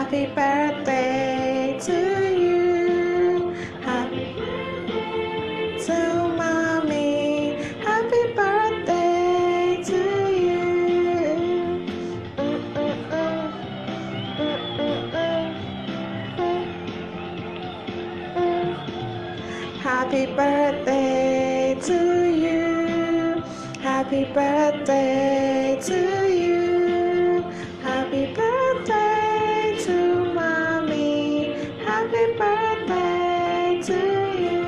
Happy birthday to you. Happy birthday to mommy. Happy birthday to you. Happy birthday to you. Happy birthday to you. Happy birthday to mommy. Happy birthday to you.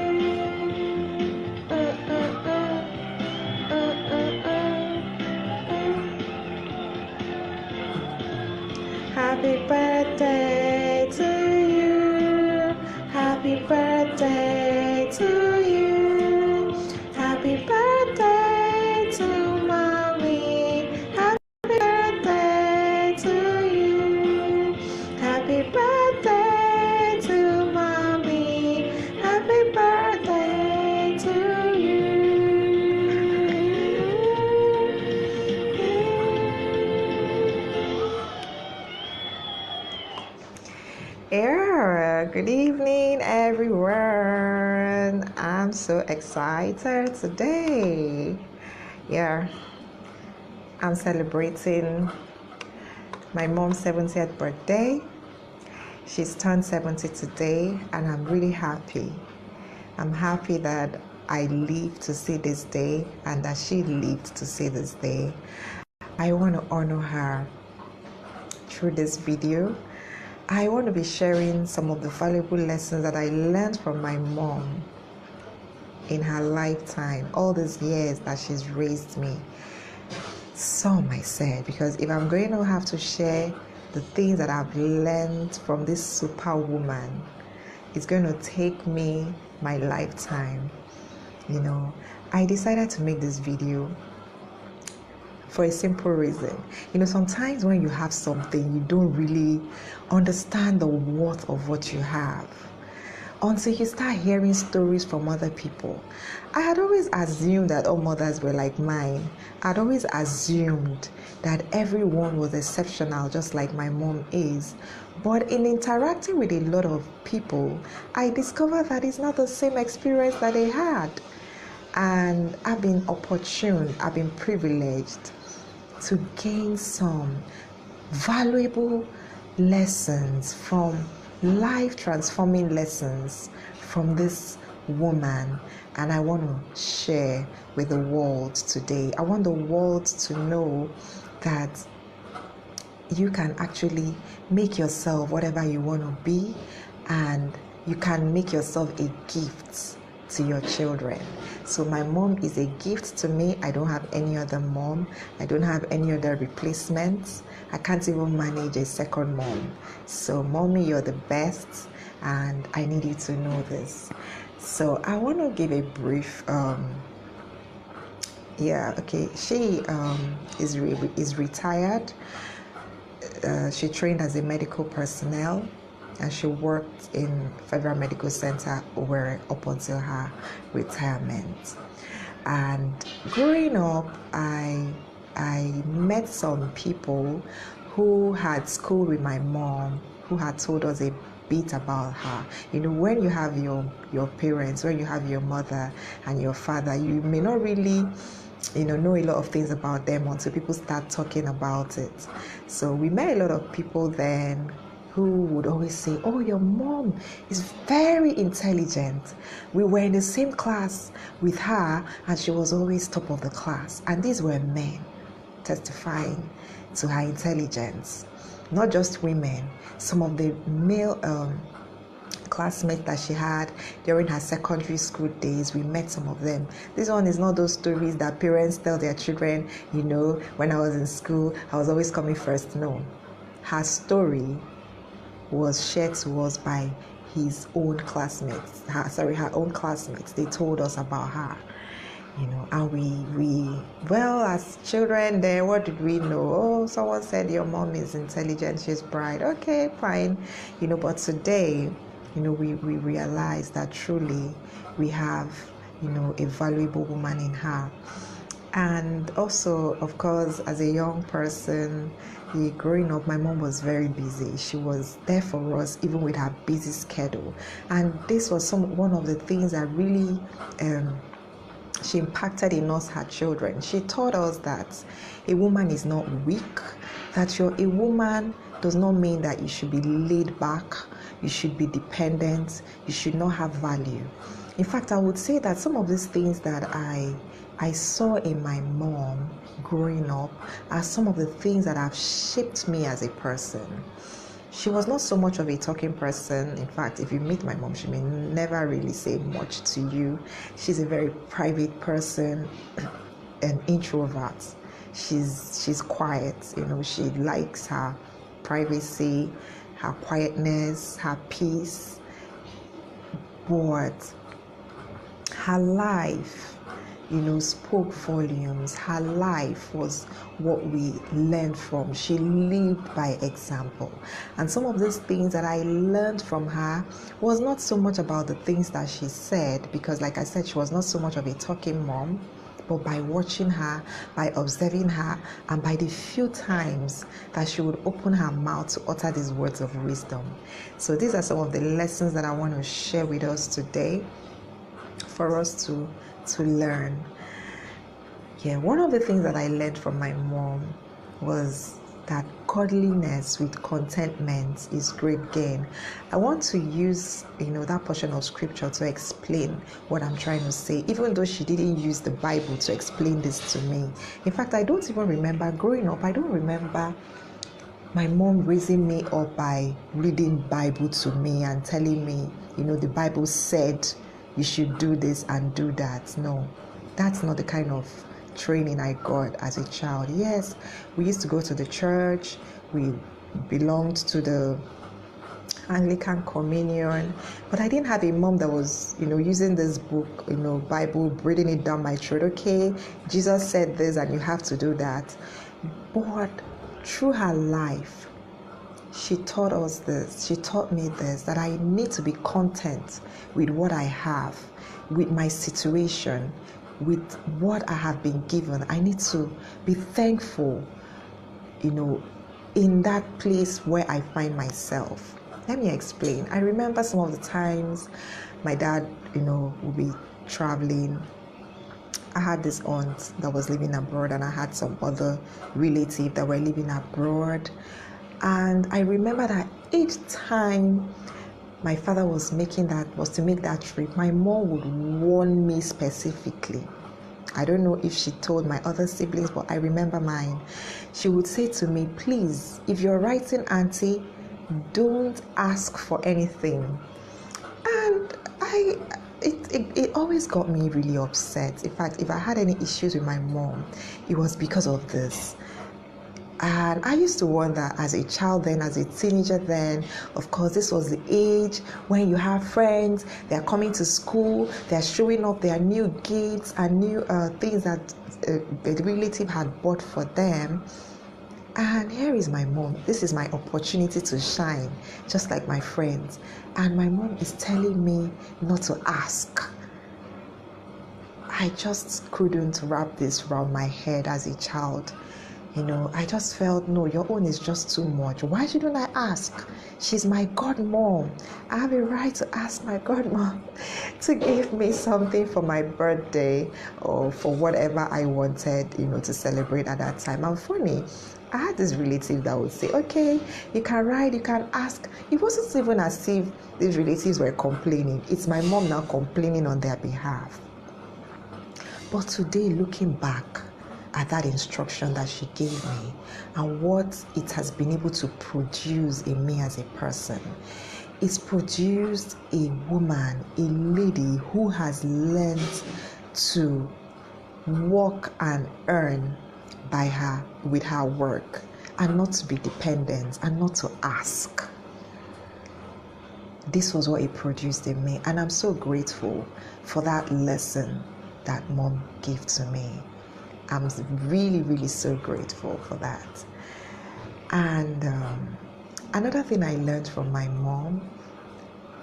Happy birthday to you. Happy birthday to you. Happy birthday to mommy. Happy birthday to you. Happy birthday to mommy. Happy birthday to you. Yeah, good evening, everyone. I'm so excited today. Yeah, I'm celebrating my mom's 70th birthday. She's turned 70 today, and I'm really happy. I'm happy that I lived to see this day and that she lived to see this day. I want to honor her through this video. I want to be sharing some of the valuable lessons that I learned from my mom in her lifetime, all these years that she's raised me. Some I said, because if I'm going to have to share the things that I've learned from this superwoman, it's going to take me my lifetime. You know, I decided to make this video for a simple reason. You know, sometimes when you have something, you don't really understand the worth of what you have until you start hearing stories from other people. I had always assumed that all mothers were like mine. I'd always assumed that everyone was exceptional, just like my mom is. But in interacting with a lot of people, I discovered that it's not the same experience that they had. And I've been opportune, I've been privileged to gain some valuable lessons, from life transforming lessons from this woman, and I want to share with the world today. I want the world to know that you can actually make yourself whatever you want to be, and you can make yourself a gift to your children. So my mom is a gift to me. I don't have any other mom. I don't have any other replacements. I can't even manage a second mom. So mommy, you're the best, and I need you to know this. So I want to give a brief she is retired. She trained as a medical personnel, and she worked in Federal Medical Center Owerri up until her retirement. And growing up, I met some people who had schooled with my mom, who had told us a bit about her. You know, when you have your parents, when you have your mother and your father, you may not really know a lot of things about them until people start talking about it. So we met a lot of people then who would always say, oh, your mom is very intelligent. We were in the same class with her, and she was always top of the class. And these were men testifying to her intelligence, not just women. Some of the male classmates that she had during her secondary school days, we met some of them. This one is not those stories that parents tell their children, when I was in school, I was always coming first. No. Her story was shared to us by her own classmates. They told us about her, and we as children then, what did we know? Oh, someone said your mom is intelligent, she's bright. Okay, fine. But today, we realize that truly we have, a valuable woman in her. And also, of course, as a young person, growing up, my mom was very busy. She was there for us even with her busy schedule, and this was one of the things that really she impacted in us, her children. She taught us that a woman is not weak, that you're a woman does not mean that you should be laid back, you should be dependent, you should not have value. In fact, I would say that some of these things that I saw in my mom growing up are some of the things that have shaped me as a person. She was not so much of a talking person. In fact, if you meet my mom, she may never really say much to you. She's a very private person, an introvert. She's quiet, she likes her privacy, her quietness, her peace. But her life, spoke volumes. Her life was what we learned from. She lived by example. And some of these things that I learned from her was not so much about the things that she said, because like I said, she was not so much of a talking mom, but by watching her, by observing her, and by the few times that she would open her mouth to utter these words of wisdom. So these are some of the lessons that I want to share with us today for us to learn. Yeah, one of the things that I learned from my mom was that godliness with contentment is great gain. I want to use, that portion of scripture to explain what I'm trying to say, even though she didn't use the Bible to explain this to me. In fact, I don't even remember growing up. I don't remember my mom raising me up by reading Bible to me and telling me, the Bible said you should do this and do that. No, that's not the kind of training I got as a child. Yes, we used to go to the church. We belonged to the Anglican communion, but I didn't have a mom that was, using this book, Bible, breathing it down my throat. Okay, Jesus said this and you have to do that. But through her life, she taught us this. She taught me this, that I need to be content with what I have, with my situation, with what I have been given. I need to be thankful, in that place where I find myself. Let me explain. I remember some of the times my dad, would be traveling. I had this aunt that was living abroad, and I had some other relatives that were living abroad. And I remember that each time my father was to make that trip, my mom would warn me specifically. I don't know if she told my other siblings, but I remember mine. She would say to me, please, if you're writing auntie, don't ask for anything. And it always got me really upset. In fact, if I had any issues with my mom, it was because of this. And I used to wonder, as a child then, as a teenager then, of course, this was the age when you have friends, they're coming to school, they're showing off their new gifts and new things that the relative had bought for them. And here is my mom. This is my opportunity to shine, just like my friends. And my mom is telling me not to ask. I just couldn't wrap this around my head as a child. I just felt, no, your own is just too much. Why shouldn't I ask? She's my godmom. I have a right to ask my godmom to give me something for my birthday or for whatever I wanted, to celebrate at that time. And funny, I had this relative that would say, okay, you can write, you can ask. It wasn't even as if these relatives were complaining. It's my mom now complaining on their behalf. But today, looking back at that instruction that she gave me and what it has been able to produce in me as a person, it's produced a woman, a lady who has learned to work and earn with her work, and not to be dependent and not to ask. This was what it produced in me, and I'm so grateful for that lesson that mom gave to me. I'm really, really so grateful for that. And another thing I learned from my mom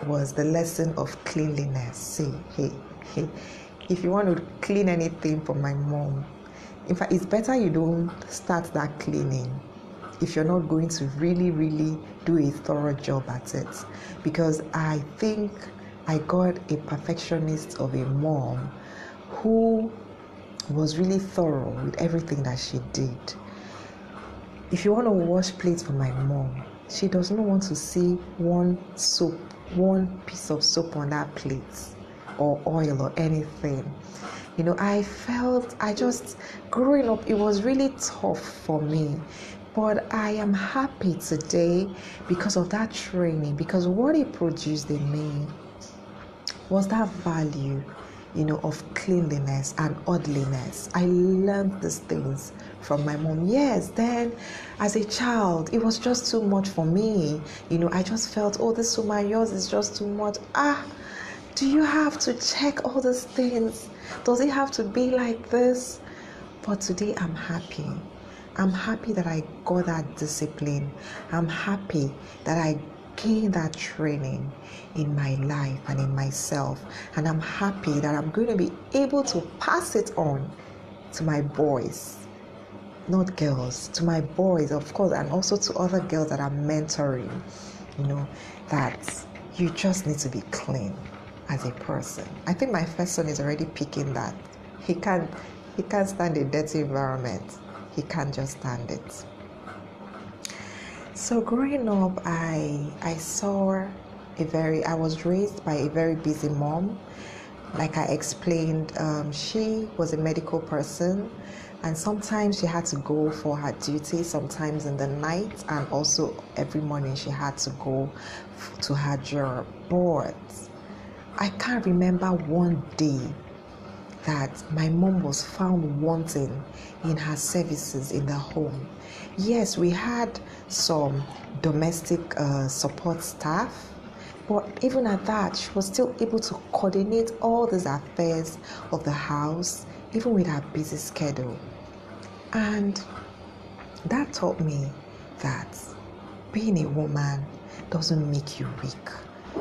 was the lesson of cleanliness. See, hey, if you want to clean anything from my mom, in fact, it's better you don't start that cleaning if you're not going to really do a thorough job at it. Because I think I got a perfectionist of a mom who was really thorough with everything that she did. If you want to wash plates for my mom, she does not want to see one piece of soap on that plate, or oil or anything. Growing up, it was really tough for me. But I am happy today because of that training, because what it produced in me was that value, of cleanliness and orderliness. I learned these things from my mom. Yes, then as a child, it was just too much for me. I just felt, oh, this woman, yours is just too much. Do you have to check all these things? Does it have to be like this? But today I'm happy. I'm happy that I got that discipline. I'm happy that I gained that training in my life and in myself. And I'm happy that I'm going to be able to pass it on to my boys, not girls, to my boys, of course, and also to other girls that I'm mentoring, that you just need to be clean as a person. I think my first son is already picking that. He can't stand a dirty environment. He can't just stand it. So growing up, I was raised by a very busy mom. Like I explained, she was a medical person, and sometimes she had to go for her duty, sometimes in the night, and also every morning she had to go to her job. But I can't remember one day that my mom was found wanting in her services in the home. Yes, we had some domestic support staff, but even at that, she was still able to coordinate all these affairs of the house, even with her busy schedule. And that taught me that being a woman doesn't make you weak,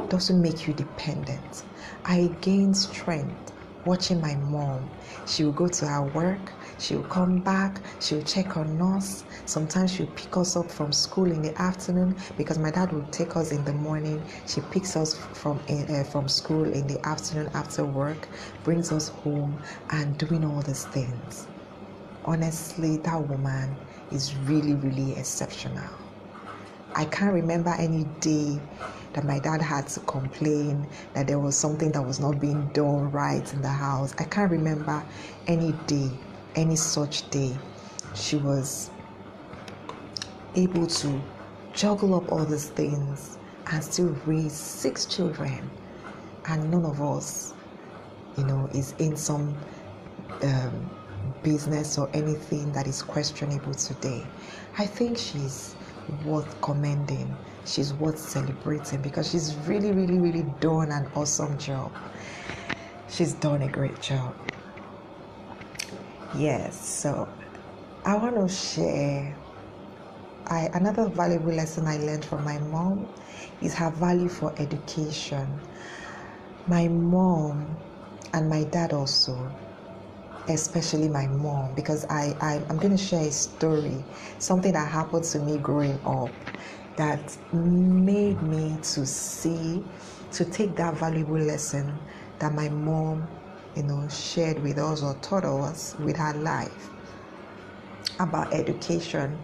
doesn't make you dependent. I gained strength watching my mom. She would go to her work, she would come back, she would check on us. Sometimes she would pick us up from school in the afternoon, because my dad would take us in the morning. She picks us from school in the afternoon after work, brings us home, and doing all these things. Honestly, that woman is really exceptional. I can't remember any day that my dad had to complain that there was something that was not being done right in the house. I can't remember any day, any such day. She was able to juggle up all these things and still raise 6 children, and none of us, is in some business or anything that is questionable today. I think she's worth commending. She's worth celebrating, because she's really done an awesome job. She's done a great job. Yes, so I want to share another valuable lesson I learned from my mom is her value for education. My mom and my dad also, especially my mom, because I'm going to share a story, something that happened to me growing up that made me to take that valuable lesson that my mom, shared with us or taught us with her life about education.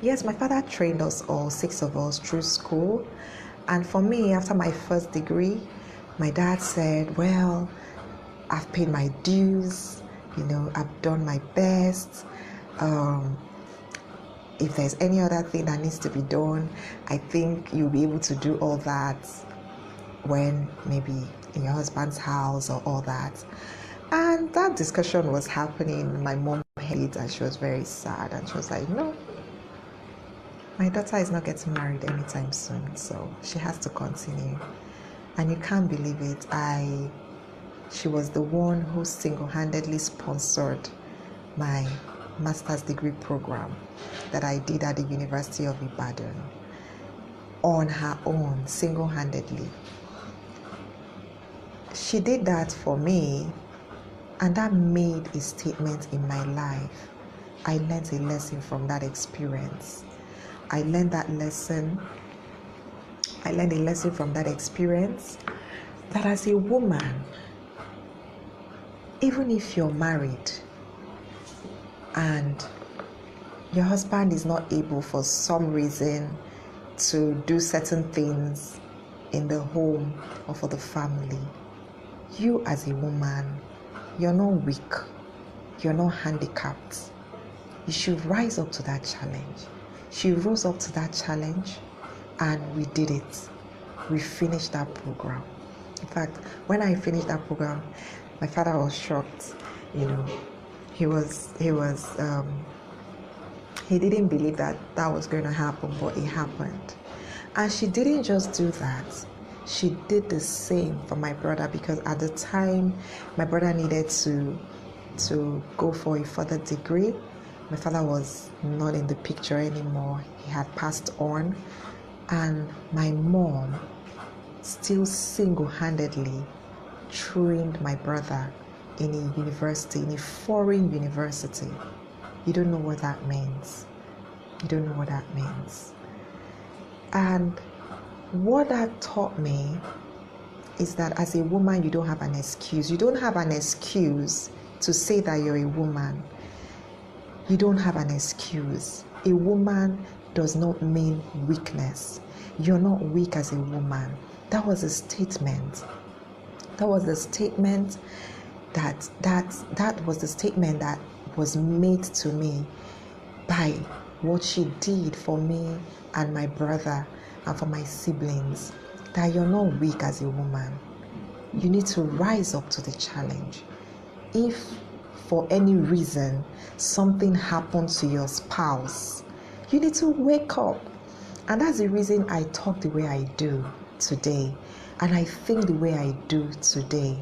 Yes, my father trained us all, 6 of us, through school. And for me, after my first degree, my dad said, well, I've paid my dues, I've done my best. If there's any other thing that needs to be done, I think you'll be able to do all that when maybe in your husband's house or all that. And that discussion was happening. My mom heard, and she was very sad, and she was like, no, my daughter is not getting married anytime soon, so she has to continue. And you can't believe it, she was the one who single-handedly sponsored my master's degree program that I did at the University of Ibadan on her own, single-handedly. She did that for me, and that made a statement in my life. I learned a lesson from that experience. I learned that lesson. I learned a lesson from that experience, that as a woman, even if you're married and your husband is not able for some reason to do certain things in the home or for the family, you as a woman, you're not weak, you're not handicapped. You should rise up to that challenge. She rose up to that challenge and we did it. We finished that program. In fact, when I finished that program, my father was shocked. He didn't believe that was going to happen, but it happened. And she didn't just do that. She did the same for my brother, because at the time, my brother needed to go for a further degree. My father was not in the picture anymore. He had passed on. And my mom still single-handedly trained my brother in a university, in a foreign university. You don't know what that means. You don't know what that means. And what that taught me is that as a woman, you don't have an excuse. You don't have an excuse to say that you're a woman. You don't have an excuse. A woman does not mean weakness. You're not weak as a woman. That was a statement. That was the statement that was the statement that was made to me by what she did for me and my brother and for my siblings. That you're not weak as a woman. You need to rise up to the challenge. If for any reason something happened to your spouse, you need to wake up. And that's the reason I talk the way I do today, and I think the way I do today.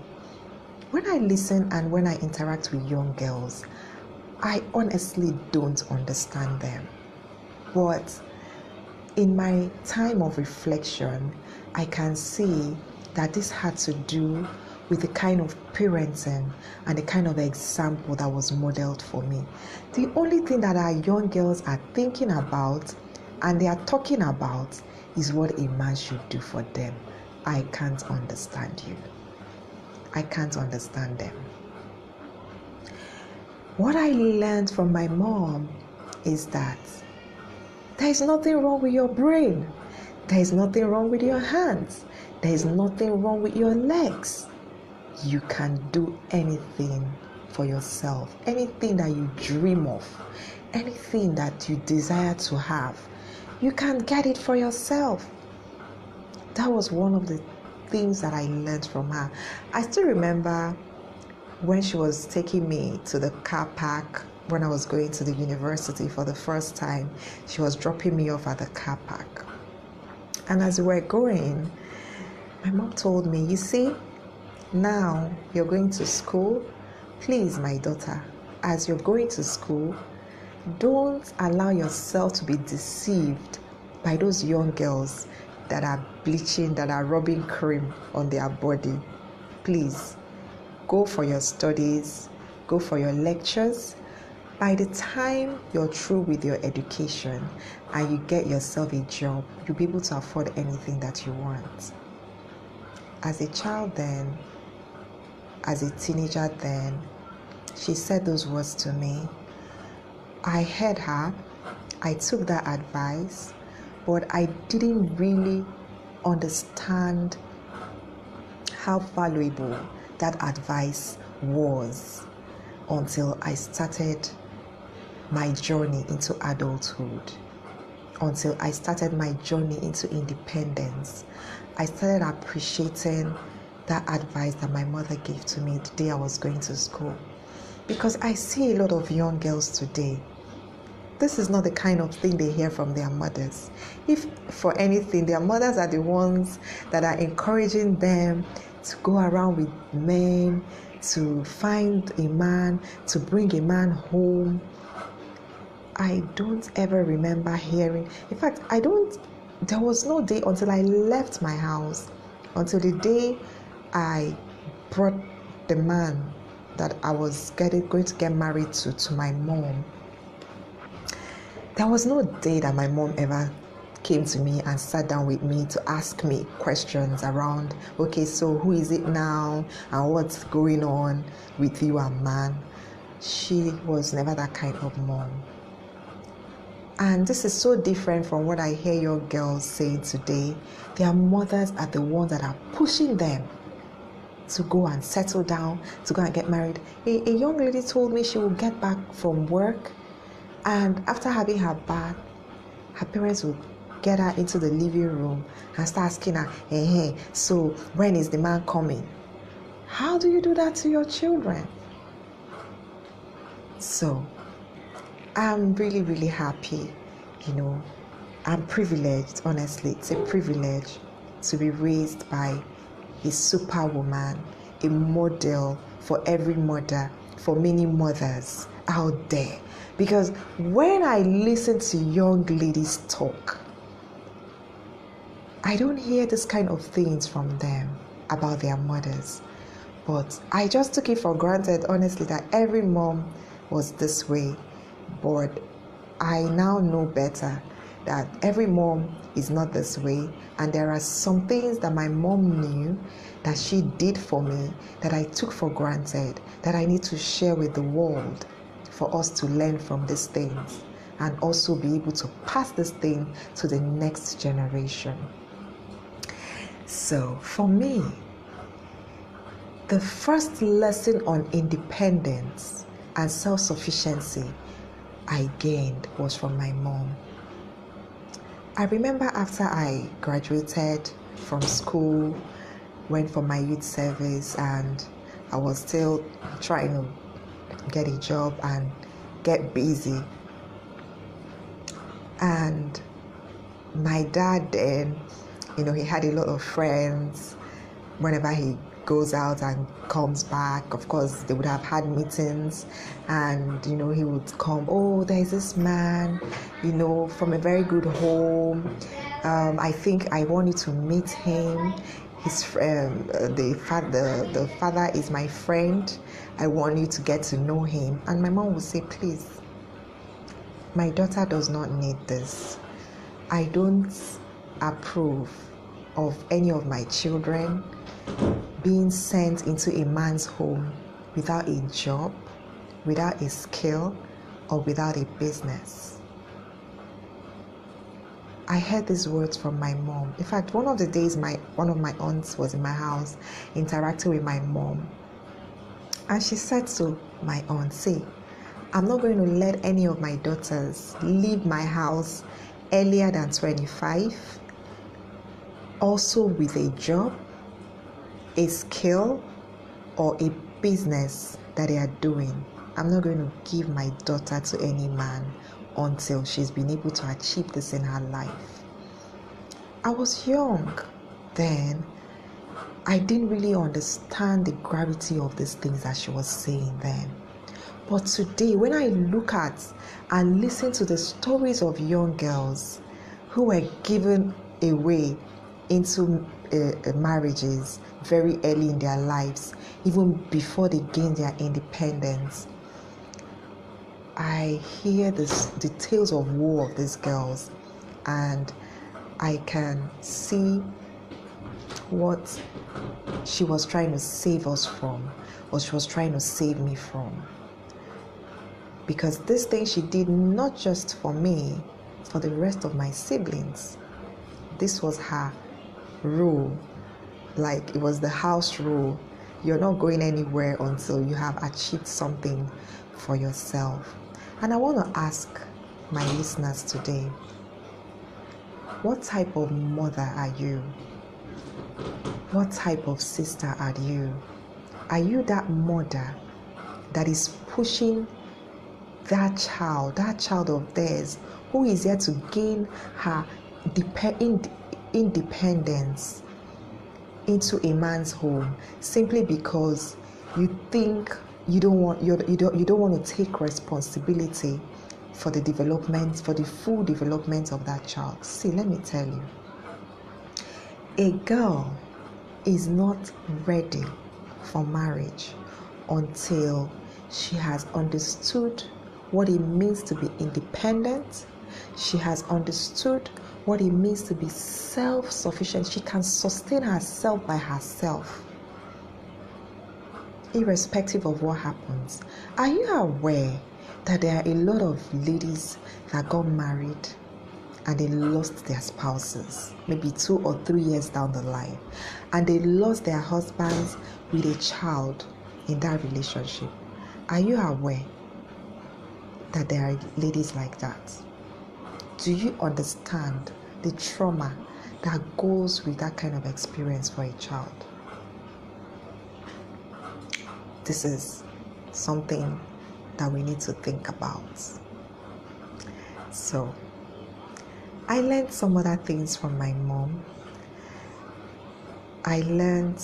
When I listen and when I interact with young girls, I honestly don't understand them. But in my time of reflection, I can see that this had to do with the kind of parenting and the kind of example that was modeled for me. The only thing that our young girls are thinking about and they are talking about is what a man should do for them. I can't understand you. I can't understand them. What I learned from my mom is that there is nothing wrong with your brain. There is nothing wrong with your hands. There is nothing wrong with your legs. You can do anything for yourself. Anything that you dream of, anything that you desire to have, you can get it for yourself. That was one of the things that I learned from her. I still remember when she was taking me to the car park when I was going to the university for the first time. She was dropping me off at the car park. And as we were going, my mom told me, you see, now you're going to school. Please, my daughter, as you're going to school, don't allow yourself to be deceived by those young girls that are bleaching, that are rubbing cream on their body. Please, go for your studies, go for your lectures. By the time you're through with your education and you get yourself a job, you'll be able to afford anything that you want. As a child then, as a teenager then, she said those words to me. I heard her, I took that advice, but I didn't really understand how valuable that advice was until I started my journey into adulthood, until I started my journey into independence. I started appreciating that advice that my mother gave to me the day I was going to school. Because I see a lot of young girls today. This is not the kind of thing they hear from their mothers. If for anything, their mothers are the ones that are encouraging them to go around with men, to find a man, to bring a man home. I don't ever remember hearing. In fact, there was no day until I left my house, until the day I brought the man that I was going to get married to my mom. There was no day that my mom ever came to me and sat down with me to ask me questions around, okay, so who is it now and what's going on with you and man. She was never that kind of mom. And this is so different from what I hear your girls saying today. Their mothers are the ones that are pushing them to go and settle down, to go and get married. A young lady told me she will get back from work, and after having her bath, her parents will get her into the living room and start asking her, hey, so when is the man coming? How do you do that to your children? So I'm really, really happy, I'm privileged, honestly. It's a privilege to be raised by a superwoman, a model for every mother, for many mothers out there. Because when I listen to young ladies talk, I don't hear this kind of things from them about their mothers. But I just took it for granted, honestly, that every mom was this way. But I now know better that every mom is not this way, and there are some things that my mom knew that she did for me that I took for granted, that I need to share with the world for us to learn from these things and also be able to pass this thing to the next generation. So for me, the first lesson on independence and self-sufficiency I gained was from my mom. I remember after I graduated from school, went for my youth service, and I was still trying to get a job and get busy. And my dad then, he had a lot of friends. Whenever he goes out and comes back, of course, they would have had meetings, and he would come, oh, there's this man, from a very good home. I think I want you to meet him. His the father is my friend. I want you to get to know him. And my mom would say, please, my daughter does not need this. I don't approve of any of my children being sent into a man's home without a job, without a skill, or without a business. I heard these words from my mom. In fact, one of the days one of my aunts was in my house interacting with my mom, and she said to my aunt, see, I'm not going to let any of my daughters leave my house earlier than 25, also with a job, a skill, or a business that they are doing. I'm not going to give my daughter to any man until she's been able to achieve this in her life. I was young then. I didn't really understand the gravity of these things that she was saying then. But today, when I look at and listen to the stories of young girls who were given away into marriages very early in their lives, even before they gained their independence, I hear the tales of woe of these girls, and I can see what she was trying to save us from, what she was trying to save me from. Because this thing she did not just for me, for the rest of my siblings. This was her rule, like it was the house rule. You're not going anywhere until you have achieved something for yourself. And I want to ask my listeners today, what type of mother are you? What type of sister are you? Are you that mother that is pushing that child of theirs who is there to gain her independence into a man's home simply because you think you don't want to take responsibility for the development, for the full development of that child? See, let me tell you, a girl is not ready for marriage until she has understood what it means to be independent She has understood what it means to be self-sufficient. She can sustain herself by herself, irrespective of what happens. Are you aware that there are a lot of ladies that got married and they lost their spouses maybe 2 or 3 years down the line, and they lost their husbands with a child in that relationship? Are you aware that there are ladies like that? Do you understand the trauma that goes with that kind of experience for a child? This is something that we need to think about. So, I learned some other things from my mom. I learned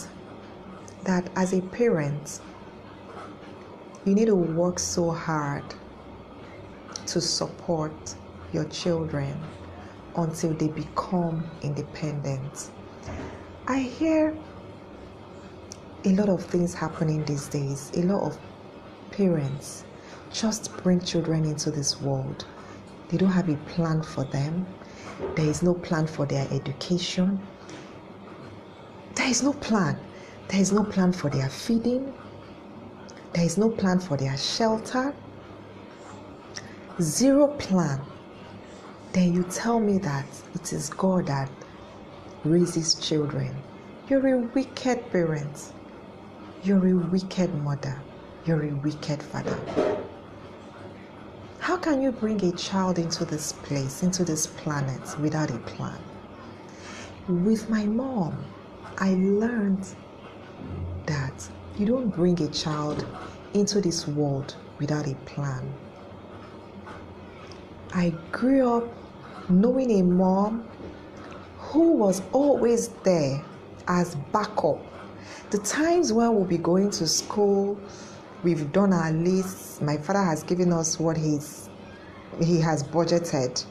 that as a parent, you need to work so hard to support your children until they become independent. I hear a lot of things happening these days. A lot of parents just bring children into this world. They don't have a plan for them. There is no plan for their education. There is no plan. There is no plan for their feeding. There is no plan for their shelter. Zero plan. Then you tell me that it is God that raises children. You're a wicked parent. You're a wicked mother. You're a wicked father. How can you bring a child into this place, into this planet, without a plan? With my mom, I learned that you don't bring a child into this world without a plan. I grew up knowing a mom who was always there as backup. The times when we'll be going to school, we've done our lists, my father has given us what he has budgeted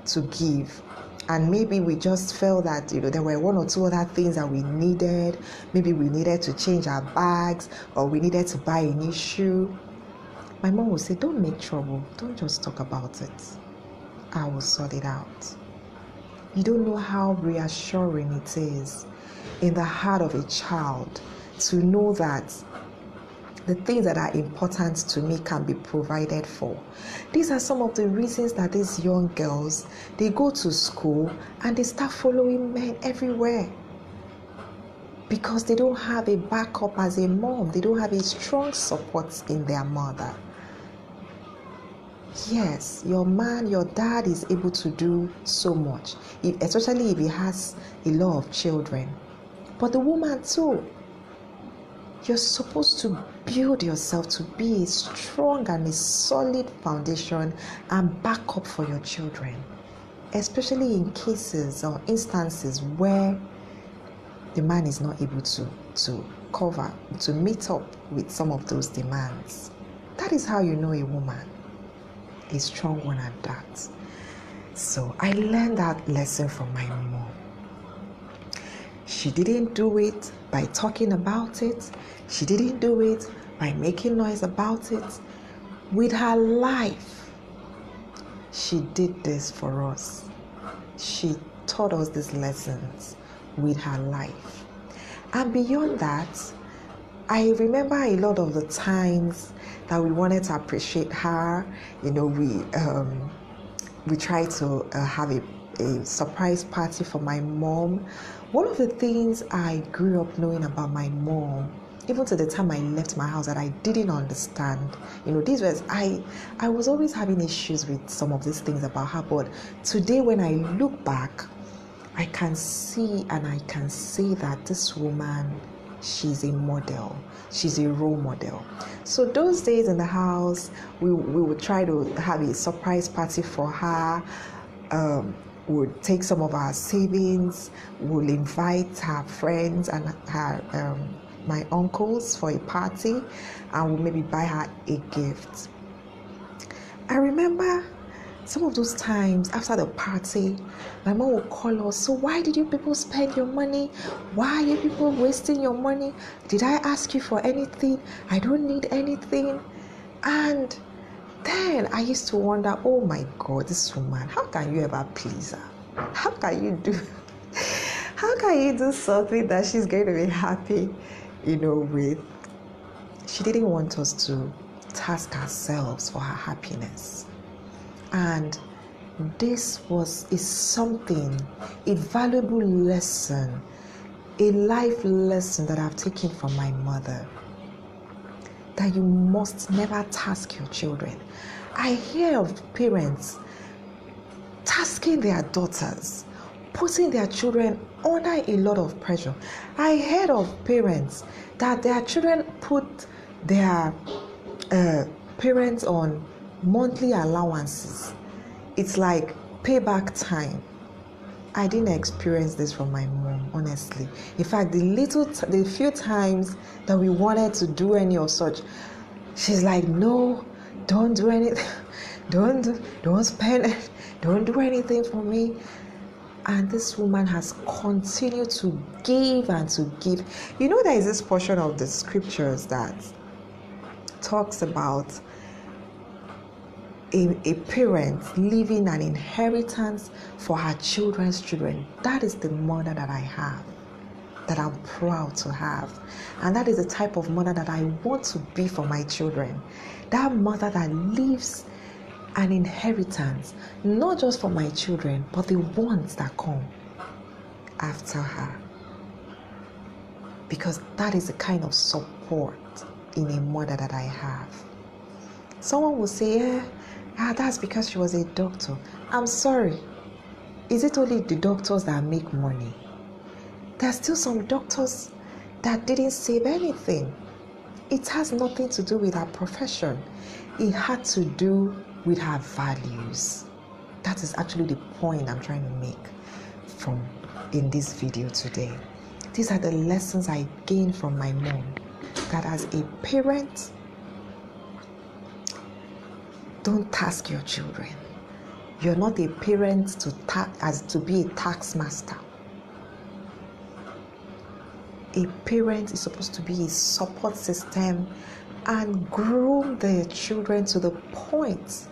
to give, and maybe we just felt that there were 1 or 2 other things that we needed. Maybe we needed to change our bags, or we needed to buy a new shoe. My mom would say, don't make trouble, don't just talk about it, I will sort it out. You don't know how reassuring it is in the heart of a child to know that the things that are important to me can be provided for. These are some of the reasons that these young girls, they go to school and they start following men everywhere, because they don't have a backup as a mom. They don't have a strong support in their mother. Yes, your man, your dad is able to do so much, especially if he has a lot of children. But the woman too, you're supposed to build yourself to be a strong and a solid foundation and backup for your children, especially in cases or instances where the man is not able to meet up with some of those demands. That is how you know a woman, a strong one at that. So I learned that lesson from my mom. She didn't do it by talking about it. She didn't do it by making noise about it. With her life, she did this for us. She taught us these lessons with her life. And beyond that, I remember a lot of the times that we wanted to appreciate her. We tried to have a surprise party for my mom. One of the things I grew up knowing about my mom, even to the time I left my house, that I didn't understand. These was I was always having issues with some of these things about her, but today when I look back, I can see and I can say that this woman, she's a model. She's a role model. So those days in the house, we would try to have a surprise party for her. We'll take some of our savings. We'll invite her friends and her my uncles for a party, and we'll maybe buy her a gift. I remember some of those times after the party, my mom would call us. So why did you people spend your money? Why are you people wasting your money? Did I ask you for anything? I don't need anything. And Then I used to wonder, oh my God, this woman, how can you ever please her? How can you do something that she's going to be happy, with? She didn't want us to task ourselves for her happiness. And this is something, a valuable lesson, a life lesson that I've taken from my mother, that you must never task your children. I hear of parents tasking their daughters, putting their children under a lot of pressure. I heard of parents that their children put their parents on monthly allowances. It's like payback time. I didn't experience this from my mom, honestly. In fact, the few times that we wanted to do any of such, she's like, no, don't do anything, don't spend it, don't do anything for me. And this woman has continued to give and to give. There is this portion of the scriptures that talks about a parent leaving an inheritance for her children's children. That is the mother that I have, that I'm proud to have. And that is the type of mother that I want to be for my children. That mother that leaves an inheritance, not just for my children, but the ones that come after her. Because that is the kind of support in a mother that I have. Someone will say, that's because she was a doctor. I'm sorry. Is it only the doctors that make money? There are still some doctors that didn't save anything. It has nothing to do with her profession. It had to do with her values. That is actually the point I'm trying to make in this video today. These are the lessons I gained from my mom, that as a parent, don't task your children. You're not a parent to be a tax master. A parent is supposed to be a support system and groom their children to the point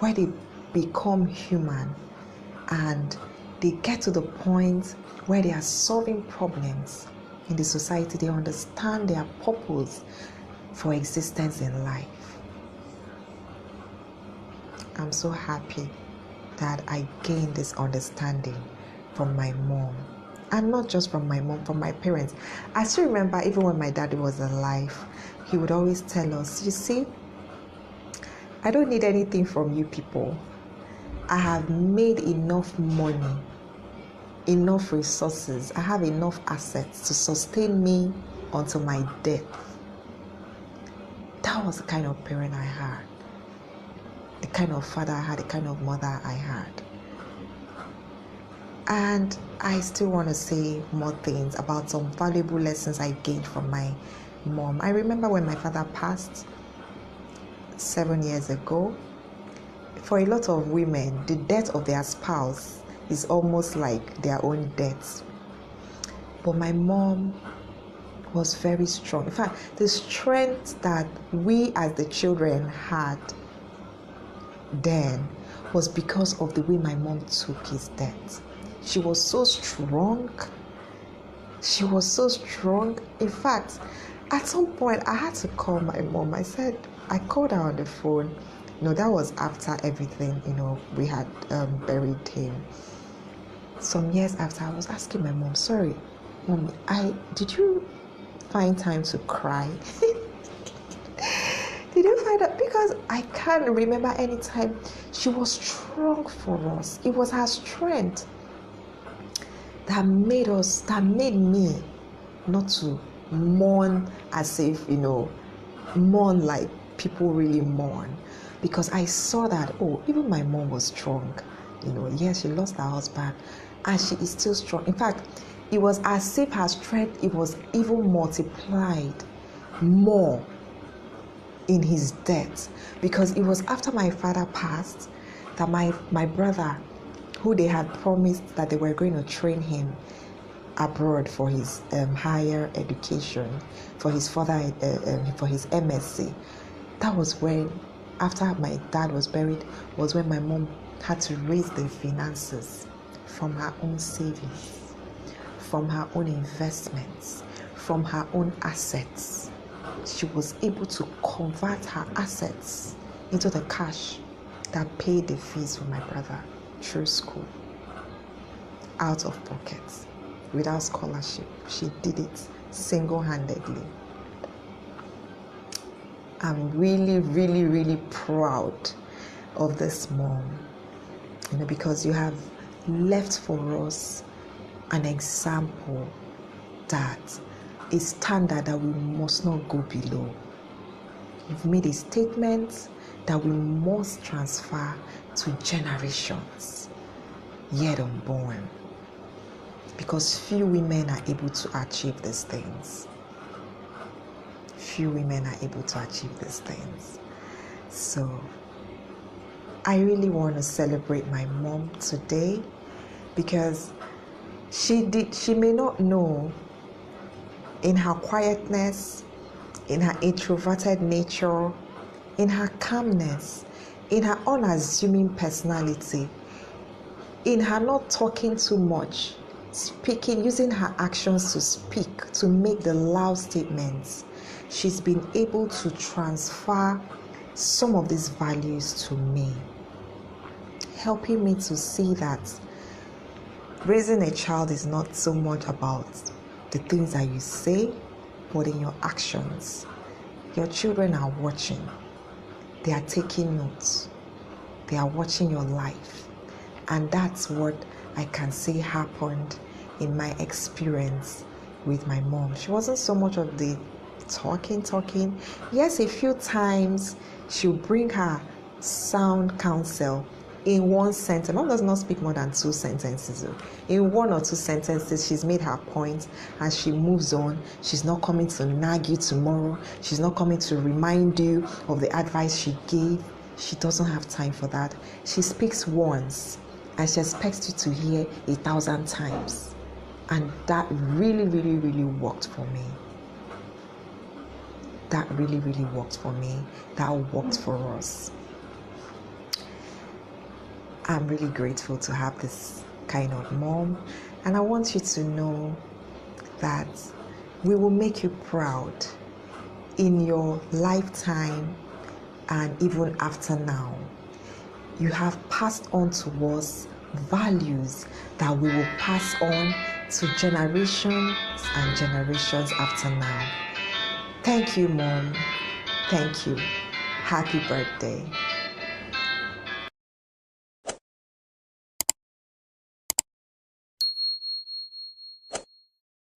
where they become human and they get to the point where they are solving problems in the society. They understand their purpose for existence in life. I'm so happy that I gained this understanding from my mom. And not just from my mom, from my parents. I still remember, even when my daddy was alive, he would always tell us, you see, I don't need anything from you people. I have made enough money, enough resources. I have enough assets to sustain me until my death. That was the kind of parent I had. The kind of father I had, the kind of mother I had. And I still want to say more things about some valuable lessons I gained from my mom. I remember when my father passed 7 years ago. For a lot of women, the death of their spouse is almost like their own death. But my mom was very strong. In fact, the strength that we as the children had then was because of the way my mom took his death. She was so strong. She was so strong. In fact, at some point, I had to call my mom. I called her on the phone. That was after everything, we had buried him. Some years after, I was asking my mom, sorry, Mommy, did you find time to cry? Did you find out? Because I can't remember any time. She was strong for us. It was her strength that made me not to mourn as if, mourn like people really mourn. Because I saw that, even my mom was strong. Yes, she lost her husband and she is still strong. In fact, it was as if her strength, it was even multiplied more in his death. Because it was after my father passed that my brother, who they had promised that they were going to train him abroad for his higher education, for his MSc. That was when after my dad was buried was when my mom had to raise the finances from her own savings, from her own investments, from her own assets. She was able to convert her assets into the cash that paid the fees for my brother through school, out of pocket, without scholarship. She did it single-handedly. I'm really, really, really proud of this mom, because you have left for us an example, that a standard that we must not go below. You've made a statement that we must transfer to generations yet unborn, because few women are able to achieve these things. Few women are able to achieve these things. So I really want to celebrate my mom today, because she may not know, in her quietness, in her introverted nature, in her calmness, in her unassuming personality, in her not talking too much, speaking, using her actions to speak, to make the loud statements, she's been able to transfer some of these values to me, helping me to see that raising a child is not so much about the things that you say, but in your actions. Your children are watching. They are taking notes. They are watching your life. And that's what I can say happened in my experience with my mom. She wasn't so much of the talking. Yes, a few times she'll bring her sound counsel in one sentence. Mom does not speak more than 2 sentences. In 1 or 2 sentences, she's made her point and she moves on. She's not coming to nag you tomorrow. She's not coming to remind you of the advice she gave. She doesn't have time for that. She speaks once and she expects you to hear 1,000 times. And that really, really, really worked for me. That really, really worked for me. That worked for us. I'm really grateful to have this kind of mom, and I want you to know that we will make you proud in your lifetime and even after now. You have passed on to us values that we will pass on to generations and generations after now. Thank you, Mom. Thank you. Happy birthday.